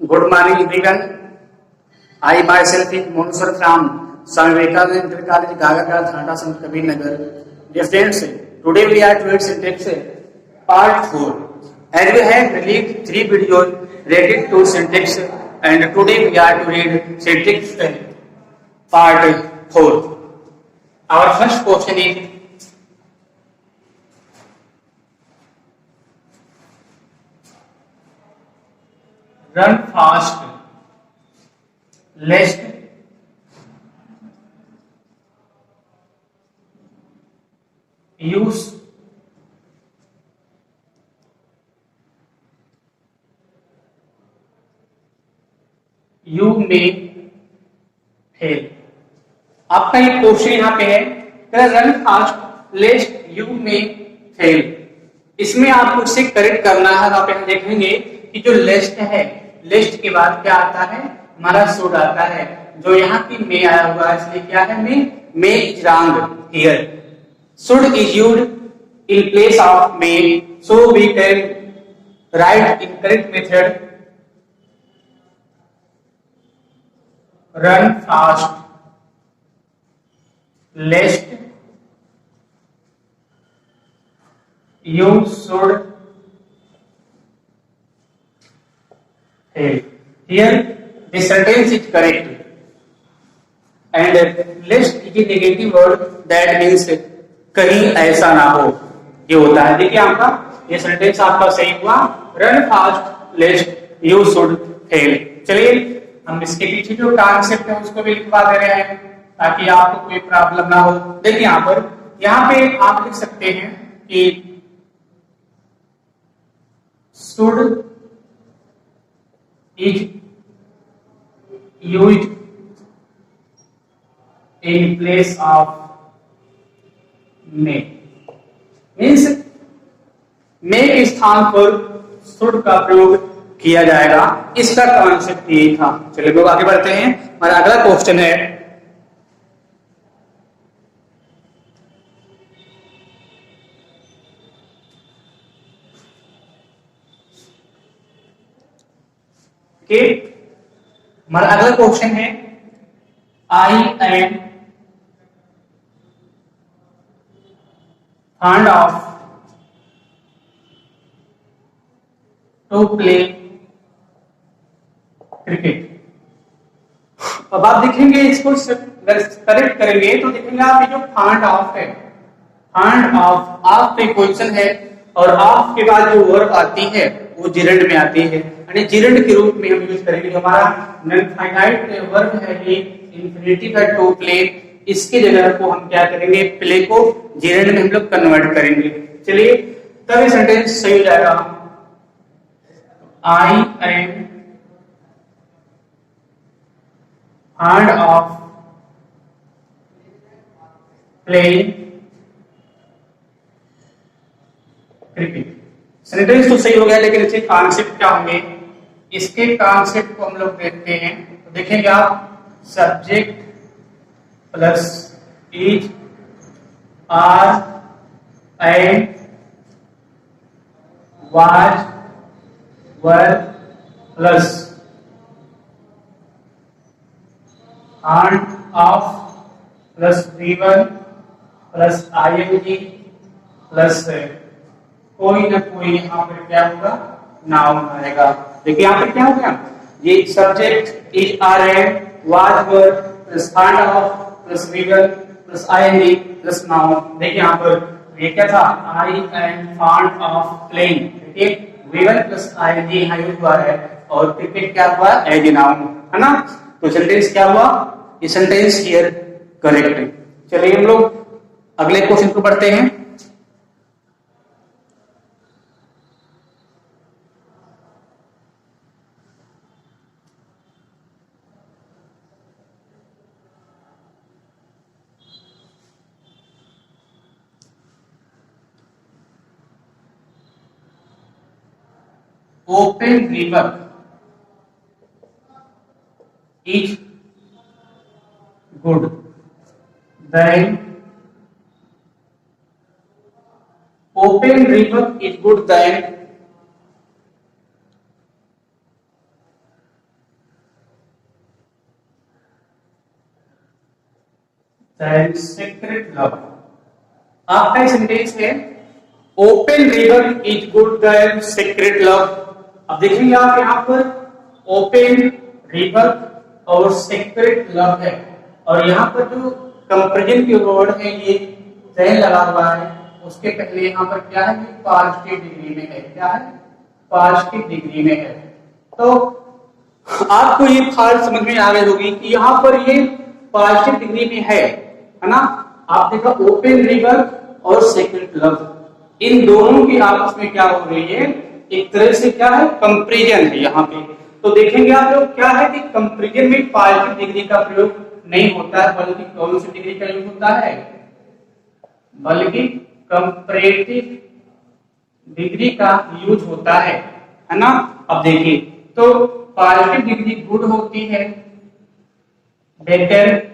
Good morning, everyone. I myself is Monosar from Swami Vivekananda Inter College, Gagakar, Thanda, Sant Kabir Nagar. Dear friends, today we are doing syntax part 4. And we have released 3 videos related to syntax, and today we are to read syntax part 4. Our first question is, run fast, lest use you may fail. आपका ये question यहाँ पे है, run fast लेस्ट you may fail. इसमें आपको इसे correct करना है। आप यहाँ देखेंगे कि जो लेस्ट है, लेस्ट के बाद क्या आता है, हमारा शुड आता है। जो यहाँ की मे आया हुआ है, इसलिए क्या है, may is wrong here. Should is used in place of may, so we can write in correct method run fast lest you should fail. Here the sentence is correct and lest is a negative word, that means कहीं ऐसा ना हो, ये होता है। देखिए आपका ये सेंटेंस आपका सही हुआ, run fast lest you should fail। चलिए हम इसके पीछे जो कॉन्सेप्ट है उसको भी लिखवा दे रहे हैं ताकि आपको कोई प्रॉब्लम ना हो। देखिए यहाँ पे आप लिख सकते हैं कि should is used in place of may, means may के स्थान पर शुड का प्रयोग किया जाएगा। इसका कॉन्सेप्ट यही था। चलिए लोग आगे बढ़ते हैं। हमारा अगला क्वेश्चन है, कि हमारा अगला क्वेश्चन है, I am fond of to play cricket. अब आप देखेंगे इसको करेक्ट करेंगे तो देखेंगे आप, ये जो फॉन्ड ऑफ है, फॉन्ड ऑफ पे क्वेश्चन है और ऑफ के बाद जो वर्ब आती है वो जिरंड में आती है, यानी जिरंड के रूप में हम यूज करेंगे। हमारा नॉन फाइनाइट वर्ब है ये इंफिनिटिव है टू प्ले, इसके जगह को हम क्या करेंगे, प्ले को जिरंड में हम लोग कन्वर्ट करेंगे। चलिए तब ये सेंटेंस सही हो जाएगा। I am fond of playing cricket। Sentence तो सही हो गया, लेकिन इसके कॉन्सेप्ट क्या होंगे, इसके कॉन्सेप्ट को हम लोग देखते हैं। तो देखेंगे आप, subject plus is are and was were plus of plus V1 plus ING plus कोई ना कोई यहाँ पर क्या होगा, नाउन आएगा। देखिए यहाँ पर क्या हो गया, ये subject is are and was were plus of plus V1 plus ING plus noun. देखिए यहाँ पर ये क्या था, I am fond of playing. देखिए V1 प्लस ING यहाँ यूज हुआ है और क्रिकेट क्या हुआ, एज ए नाउन, है ना। तो सेंटेंस क्या हुआ, ये सेंटेंस हियर करेक्ट है। चलिए हम लोग अगले क्वेश्चन को पढ़ते हैं। Open river is good, then open river is good, then then secret love. आपका सेंटेंस है open river is good then secret love. अब देखेंगे आप यहाँ पर ओपन रिवर और सीक्रेट लव है, और यहाँ पर जो कंपैरिजन की वर्ड है ये देन लगा हुआ है, उसके पहले यहाँ पर क्या है, पॉजिटिव डिग्री में है। क्या है, पॉजिटिव डिग्री में है। तो आपको ये बात समझ में आ गई होगी कि यहाँ पर ये पॉजिटिव डिग्री में है ना। आप देखा ओपन रिवर और सीक्रेट लव, इन दोनों की आपस में क्या हो रही है, एक तरह से क्या है, कंपैरिजन है यहाँ पे। तो देखेंगे आप लोग क्या है कि कंपैरिजन में पॉजिटिव डिग्री का प्रयोग नहीं होता है, बल्कि कौन सी डिग्री का यूज होता है, बल्कि कंपैरेटिव डिग्री का यूज होता है ना। अब देखिए तो पॉजिटिव डिग्री गुड होती है, बेटर,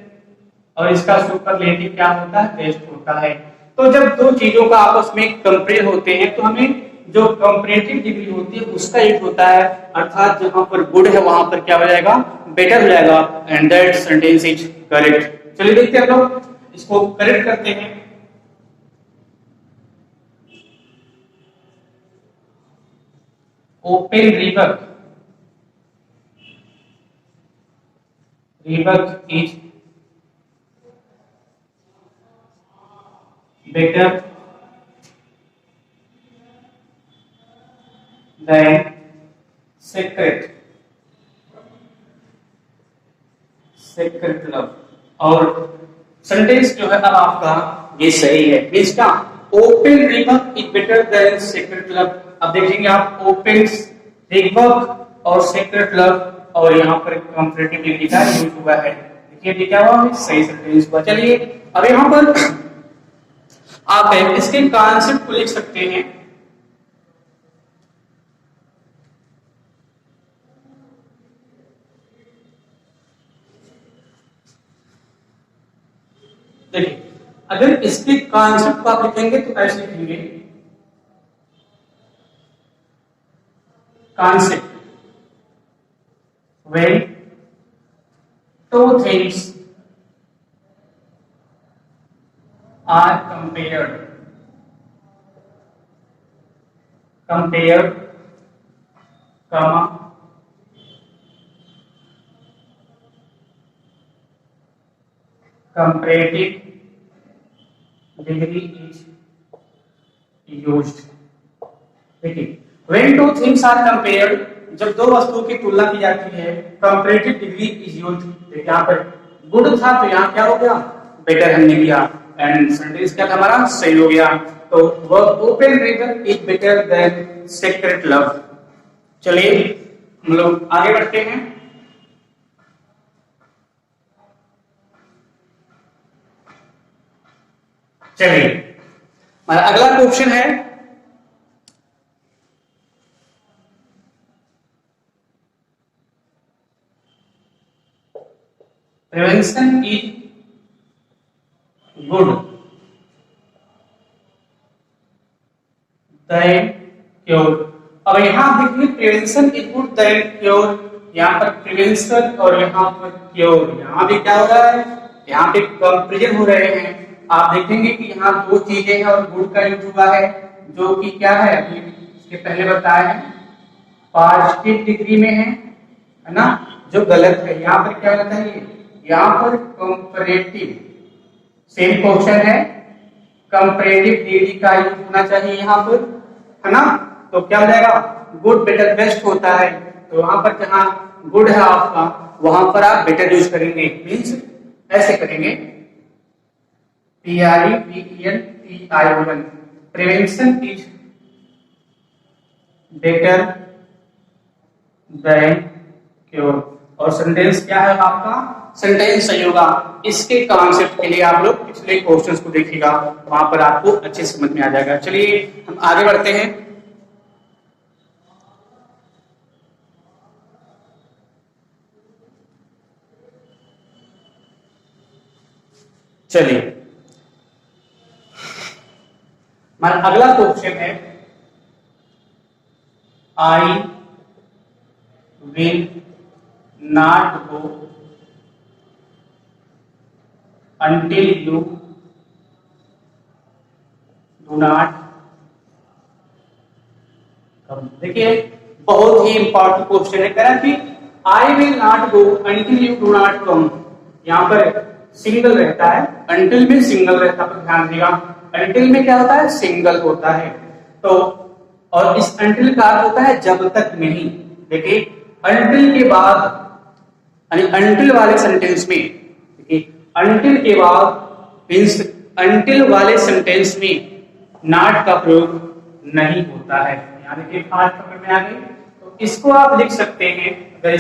और इसका सुपरलेटिव क्या होता है, बेस्ट होता है। तो जब दो चीजों का आपस में कंपेयर होते हैं तो हमें जो कंपैरेटिव डिग्री होती है उसका यूज होता है, अर्थात जहां पर गुड है वहां पर क्या हो जाएगा, बेटर हो जाएगा, and that sentence is correct. चलिए देखते हैं हम लोग इसको करेक्ट करते हैं। Open river, river is better than secret love। और सेंटेंस जो है अब आपका ये सही है, मींस क्या, open river is better than secret love. अब देखेंगे आप ओपन रिवर और सीक्रेट लव, और यहाँ पर कंपैरेटिव डिग्री का यूज हुआ है। देखिए क्या हुआ, सही सेंटेंस हुआ। चलिए अब यहाँ पर आप इसके कॉन्सेप्ट को लिख सकते हैं। देखिए अगर इसके कॉन्सेप्ट को आप लिखेंगे तो ऐसे लिखेंगे, concept when two things are compared, comma, comparative degree is used। देखिए when two things are compared, जब दो वस्तुओं की तुलना की जाती है, comparative degree is used। देखिए यहाँ पर गुड था तो यहाँ क्या हो गया, बेटर हमने किया, एंड सेंटेंस क्या था हमारा, सही हो गया। तो वह open river is better than secret love. चलिए हम लोग आगे बढ़ते हैं। चलिए हमारा अगला क्वेश्चन है, prevention is good than cure. अब यहां देखिए prevention is good than cure, यहां पर प्रिवेंशन और यहां पर क्योर, यहां भी क्या हो रहा है, यहां पे कंपैरिजन हो रहे हैं। आप देखेंगे कि यहाँ दो चीजें हैं और गुड का यूज हुआ है, जो कि क्या है, अभी इसके पहले बताया है, पॉजिटिव डिग्री में है ना, जो गलत है। यहाँ पर क्या होता है, यहाँ पर कंपैरेटिव, सेम क्वेश्चन है, कंपैरेटिव डिग्री का यूज होना चाहिए यहाँ पर, है ना। तो क्या हो जाएगा, गुड बेटर बेस्ट होता है, तो वहां पर जहां गुड है आपका वहां पर आप बेटर यूज करेंगे, मींस ऐसे करेंगे, PREVENTION, prevention is better than cure. और सेंटेंस क्या है आपका, सेंटेंस सही होगा। इसके कॉन्सेप्ट के लिए आप लोग पिछले क्वेश्चंस को देखिएगा, वहां पर आपको अच्छे समझ में आ जाएगा। चलिए हम आगे बढ़ते हैं। चलिए हमारा अगला क्वेश्चन है, I will not go until you do not come। देखिए बहुत ही इंपॉर्टेंट क्वेश्चन है, कह रहा कि I will not go until you do not come. यहाँ पर सिंगल रहता है, अंटिल में सिंगल रहता है, ध्यान दीजिएगा। अंटिल में क्या होता है, सिंगल होता है। तो और इस अंटिल का अर्थ होता है जब तक नहीं। देखिए अंटिल के बाद, यानी अंटिल वाले सेंटेंस में, देखिए अंटिल के बाद मींस अंटिल वाले सेंटेंस में नॉट का प्रयोग नहीं होता है। यहाँ देखिए बात पकड़ में आ गई। तो इसको आप लिख सकते हैं, अगर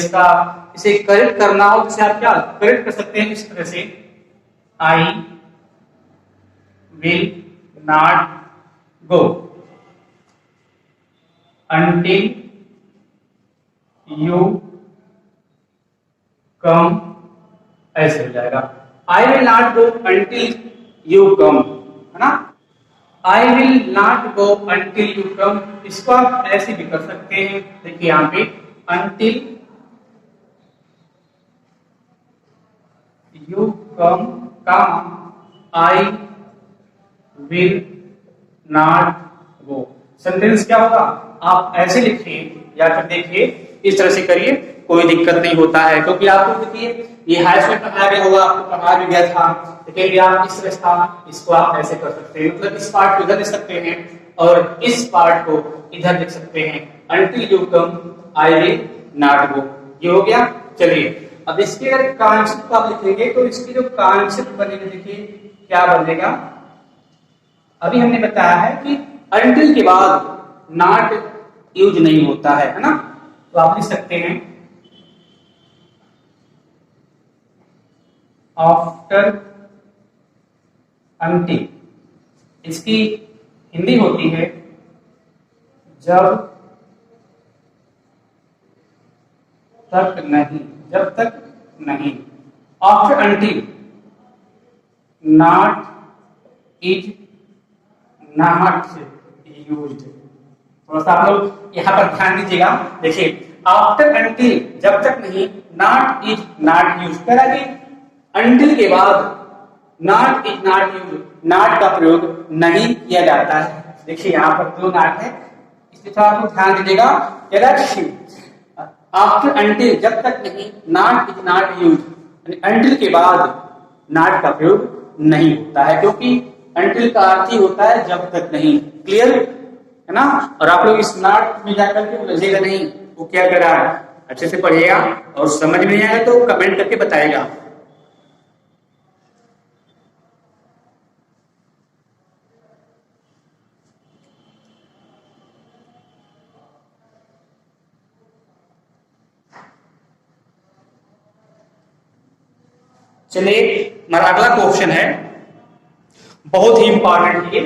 इसे करेक्ट करना हो तो आप क्या करेक्ट कर सकते हैं इस तरह से, I will not go until you come, ऐसे हो जाएगा। I will not go until you come, है ना। I will not go until you come, इसको आप ऐसे भी कर सकते हैं। देखिए यहाँ पे until you come, I will not go। Sentence क्या होगा, आप ऐसे लिखिए या फिर देखिए इस तरह से करिए, कोई दिक्कत नहीं होता है। क्योंकि आपको देखिए ये हाई स्कूल में पढ़ाया गया होगा, आपको पढ़ाया भी गया था। देखिए आप इस तरह था, इसको आप ऐसे कर सकते हैं, मतलब इस पार्ट को इधर लिख सकते हैं और इस पार्ट को इधर लिख सकते हैं। Until you come, I will not go, ये हो गया। चलिए अब इसके अगर कॉन्सेप्ट आप लिखेंगे तो इसकी जो कॉन्सेप्ट बनेगा, देखिए क्या बनेगा। अभी हमने बताया है कि until के बाद नॉट यूज नहीं होता है ना। तो आप लिख सकते हैं आफ्टर until, इसकी हिंदी होती है जब तक नहीं, जब तक नहीं। After until not is not used. थोड़ा सा आप लोग यहाँ पर ध्यान दीजिएगा। देखिए आफ्टर अंटिल जब तक नहीं, नॉट इज नॉट यूज। कह रहा कि अंटिल के बाद not is not use, not का प्रयोग नहीं किया जाता है। देखिए यहाँ पर दो नॉट है, इसलिए थोड़ा आपको ध्यान दीजिएगा। कह रहा है आफ्टर अंटिल जब तक नहीं, not is not use, until के बाद नॉट का प्रयोग नहीं होता है, क्योंकि अंटिल का अर्थ ही होता है जब तक नहीं। क्लियर है ना। और आप लोग इस नॉट में जाकर के उलझेगा नहीं, वो क्या कर रहा है, अच्छे से पढ़िएगा और समझ में आएगा तो कमेंट करके बताएगा। चलिए हमारा अगला क्वेश्चन है, बहुत ही इंपॉर्टेंट है।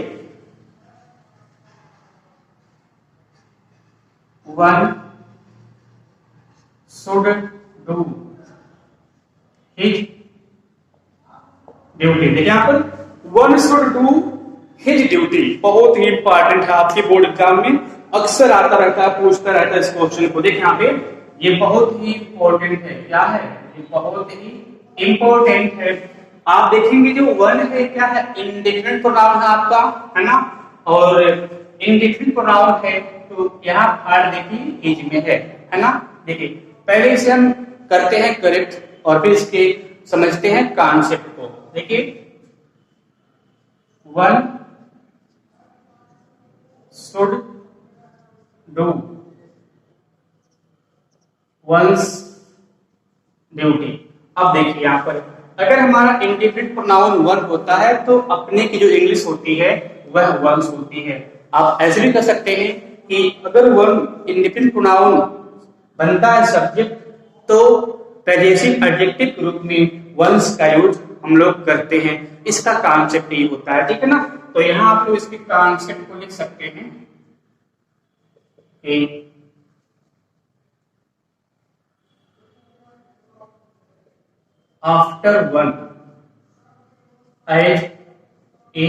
One should do his duty। देखिए यहाँ पर one should do his duty बहुत ही इंपॉर्टेंट है, आपके बोर्ड एग्जाम में अक्सर आता रहता है, पूछता रहता है इस क्वेश्चन को। देखिए यहाँ पे ये बहुत ही इंपॉर्टेंट है। क्या है ये, बहुत ही इंपॉर्टेंट है। आप देखेंगे जो वन है क्या है, इंडिफरेंट प्रोनाउन है आपका, है ना। और इंडिफरेंट प्रोनाउन है तो यहाँ पार्ट देखिए इज में है ना। देखिए पहले इसे हम करते हैं करेक्ट और फिर इसके समझते हैं कॉन्सेप्ट को। देखिए one should do once duty. अब देखिए यहाँ पर अगर हमारा इंडिफरेंट प्रोनाउन वन होता है तो अपने की जो इंग्लिश होती है वह वंस होती है। आप ऐसे भी कर सकते हैं कि अगर वन इंडिफरेंट प्रोनाउन बनता है सब्जेक्ट तो पजेसिव एडजेक्टिव के रूप में वंस का यूज हम लोग करते हैं। इसका कॉन्सेप्ट ये होता है, ठीक है ना। तो यहाँ आप लोग इसके कॉन्सेप्ट को लिख सकते हैं कि after one as a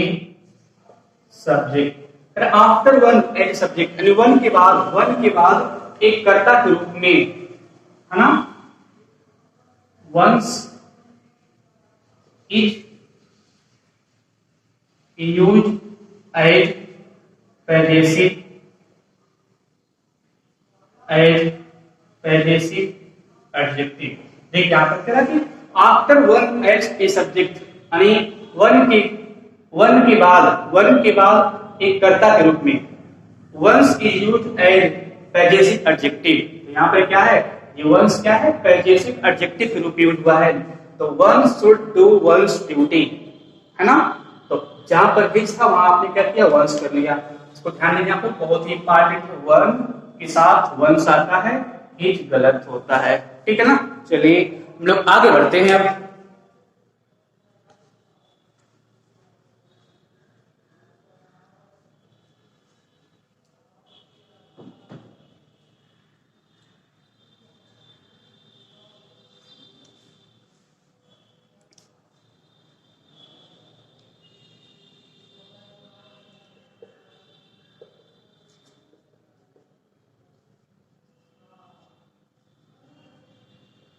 subject, after one as subject यानी वन के बाद एक कर्ता के रूप में, है ना। Ones is use as possessive adjective. देखिए यहां पर कह रहा कि after one as a subject, यानी वन के बाद एक कर्ता के रूप में ones is used as possessive adjective. तो यहाँ पे क्या है, ये वंस क्या है, पैजेसिव एडजेक्टिव के रूप में यूज हुआ है। तो one should do once duty, है ना। तो जहां पर हिज था वहां आपने क्या किया, वंस कर लिया। इसको ध्यान देना, यहाँ पर बहुत ही इंपॉर्टेंट है, वन के साथ वंस आता है, हिज गलत होता है, ठीक है ना। चलिए हम लोग आगे बढ़ते हैं अब।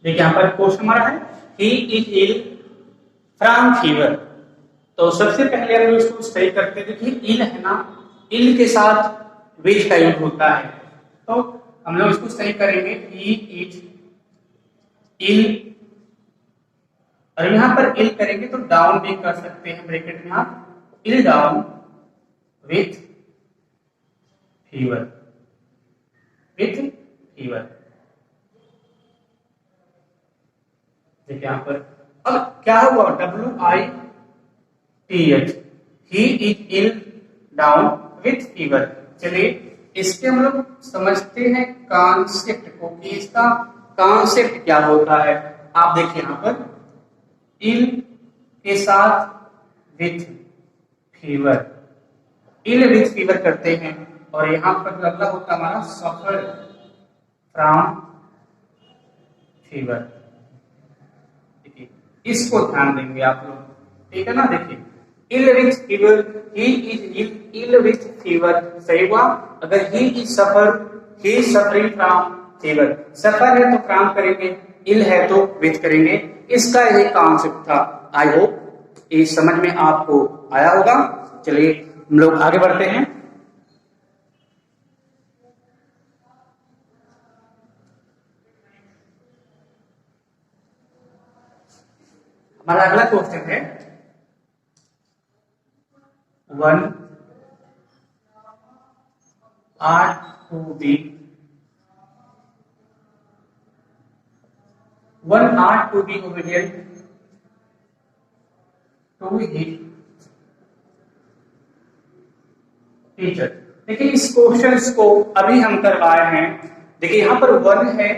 देखिए यहाँ पर क्वेश्चन हमारा है, he is ill from fever. तो सबसे पहले हम लोग इसको सही करते हैं। देखिए इल है ना, इल के साथ विच का यूज होता है, तो हम लोग इसको सही करेंगे, ही इज इल। और यहां पर इल करेंगे तो डाउन भी कर सकते हैं, ब्रैकेट में आप इल डाउन विथ फीवर, देखिए यहां पर अब क्या हुआ, WITH, he is ill down with fever. चलिए इसके हम लोग समझते हैं कॉन्सेप्ट को, कि इसका कॉन्सेप्ट क्या होता है। आप देखिए यहां पर इल के साथ with fever, ill with fever करते हैं, और यहां पर अगला होता हमारा सफर फ्रॉम फीवर। इसको ध्यान देंगे आप लोग, ठीक है ना। देखिए ill with fever, he is ill with fever, सही हुआ। अगर he is suffer, he is suffering from fever, suffer है तो फ्रॉम करेंगे, इल है तो विथ करेंगे। इसका यही कॉन्सेप्ट था। आई होप ये समझ में आपको आया होगा। चलिए हम लोग आगे बढ़ते हैं। हमारा अगला क्वेश्चन है, one are to be, one are to be obedient to his teacher. देखिए इस क्वेश्चन को अभी हम करवाए हैं। देखिए यहां पर वन है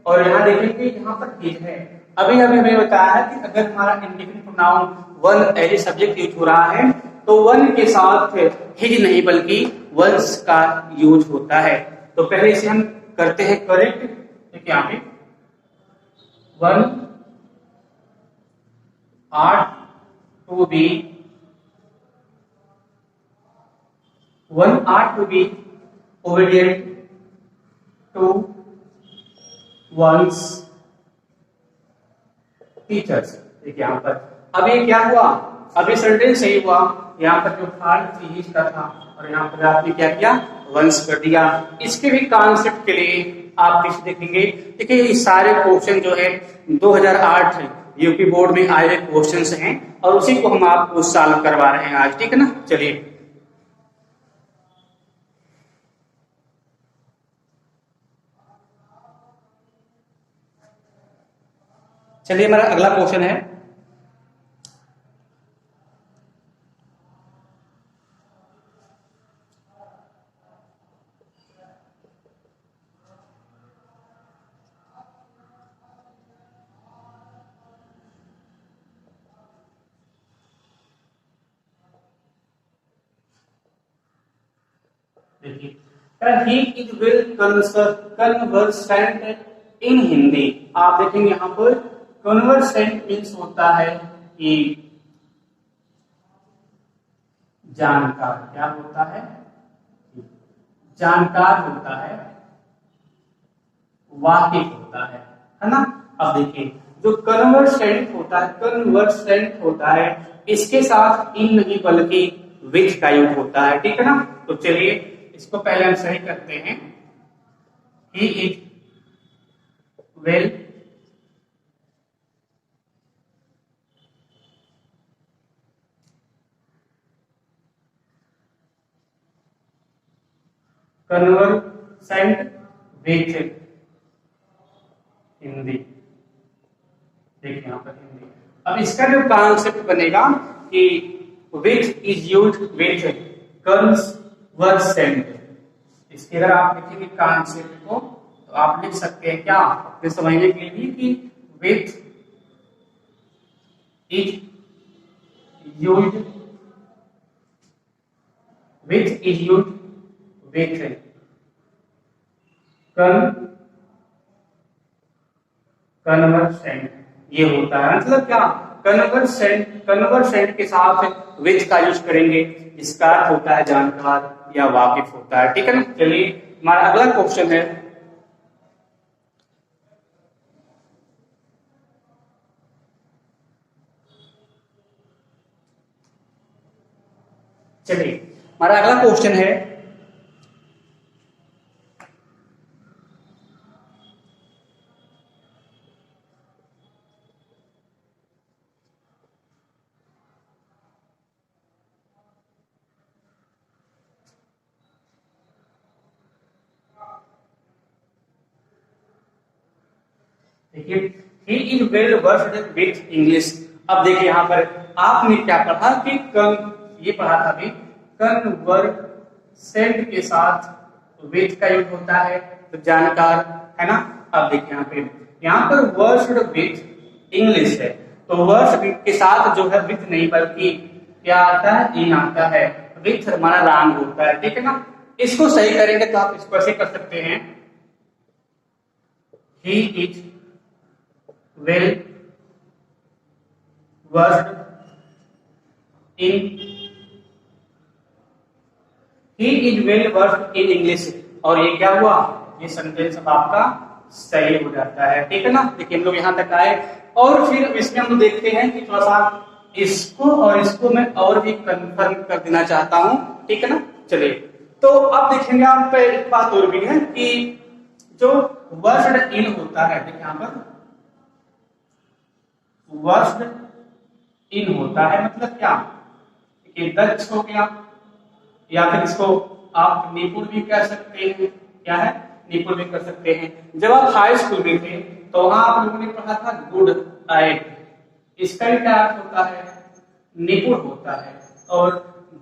और यहां देखेंगे यहां पर हिज है। अभी हमें बताया है कि अगर हमारा indefinite pronoun one as a subject use हो रहा है तो वन के साथ हिज नहीं बल्कि वंस का यूज होता है। तो पहले से हम करते हैं करेक्ट। देखिए यहाँ पे one are to be, one are to be obedient to one's teachers. देखिए यहाँ पर अब ये क्या हुआ, अभी सेंटेंस सही हुआ। यहाँ पर जो खाल थी का था और यहाँ पर आपने क्या किया, वंस कर दिया। इसके भी कॉन्सेप्ट के लिए आप किस देखेंगे। देखिए ये सारे क्वेश्चन जो है 2008 यूपी बोर्ड में आए हुए क्वेश्चंस हैं और उसी को हम आपको सॉल्व करवा रहे हैं आज, ठीक है ना। चलिए हमारा अगला क्वेश्चन है, देखिए ही इज वेल कन्वर्सेंट इन हिंदी। आप देखेंगे यहाँ पर कन्वर्सेंट मीन्स होता है कि जानकार, क्या होता है, जानकार होता है, वाकिफ होता है ना। अब देखिए जो कन्वर्सेंट होता है, इसके साथ इन नहीं बल्कि विच का यूज होता है, ठीक है ना। तो चलिए इसको पहले हम सही करते हैं। He is well conversant with Hindi. देखिए यहाँ पर हिंदी। अब इसका जो कॉन्सेप्ट बनेगा कि which is use with conversant. इसके अगर आप लिखेंगे कॉन्सेप्ट को तो आप लिख सकते हैं क्या, अपने समझने के लिए कि with is use with conversant. ये होता है मतलब क्या, कन्वर्सेंट के साथ विच का यूज करेंगे, इसका अर्थ होता है जानकार या वाकिफ होता है, ठीक है ना। चलिए हमारा अगला क्वेश्चन है, चलिए हमारा अगला क्वेश्चन है, देखिए he is well versed with English. अब देखिए यहाँ पर आपने क्या पढ़ा कि ये पढ़ा था अभी, कन्वर्सेंट के साथ विथ का यूज होता है, तो जानकार, है ना। अब देखिए यहाँ पर वर्स्ड विथ इंग्लिश है, तो वर्स्ड के साथ जो है विथ नहीं बल्कि क्या आता है, इन आता है, विथ हमारा रॉन्ग होता है, ठीक है ना। इसको सही करेंगे तो आप इसको ऐसे कर सकते हैं, he is well versed in he is well versed in English. और ये क्या हुआ, ये सेंटेंस अब आपका सही हो जाता है, ठीक है ना। देखिए हम लोग यहां तक आए और फिर इसमें हम लोग देखते हैं कि थोड़ा सा इसको और इसको मैं और भी कंफर्म कर देना चाहता हूं, ठीक है ना। चलिए तो अब देखेंगे आप पे एक बात और भी है कि जो वर्स्ड इन होता है, देखिए यहां पर वर्स्ड इन होता है मतलब क्या, कि दक्ष हो गया, या फिर इसको आप निपुण भी कह सकते हैं, क्या है, निपुण भी कर सकते हैं। जब आप हाई स्कूल में थे तो वहां आप लोगों ने पढ़ा था गुड एट, इसका भी क्या अर्थ होता है, निपुण होता है और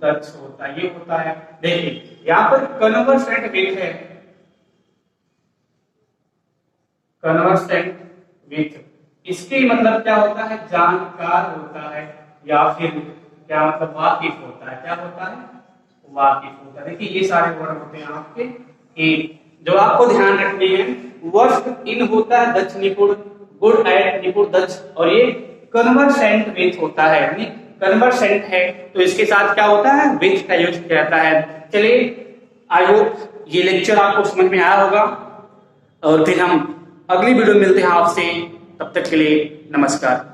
दक्ष होता है, ये होता है। देखिए यहाँ पर कन्वर्सेंट विथ है, कन्वर्सेंट विथ, इसकी मतलब क्या होता है, जानकार होता है, या फिर क्या मतलब वाकिफ होता है, क्या होता है, वाकिफ होता है। देखिए ये सारे वर्ड होते हैं आपके, कि जो आपको ध्यान रखने हैं, वर्स्ड इन होता है दक्ष निपुण, गुड एट निपुण दक्ष, और ये कन्वर्सेंट विथ होता है, यानी कन्वर्सेंट है तो इसके साथ क्या होता है, विथ का यूज किया जाता है। चलिए आई होप ये लेक्चर आपको समझ में आया होगा, और फिर हम अगली वीडियो में मिलते हैं आपसे, तब तक के लिए नमस्कार।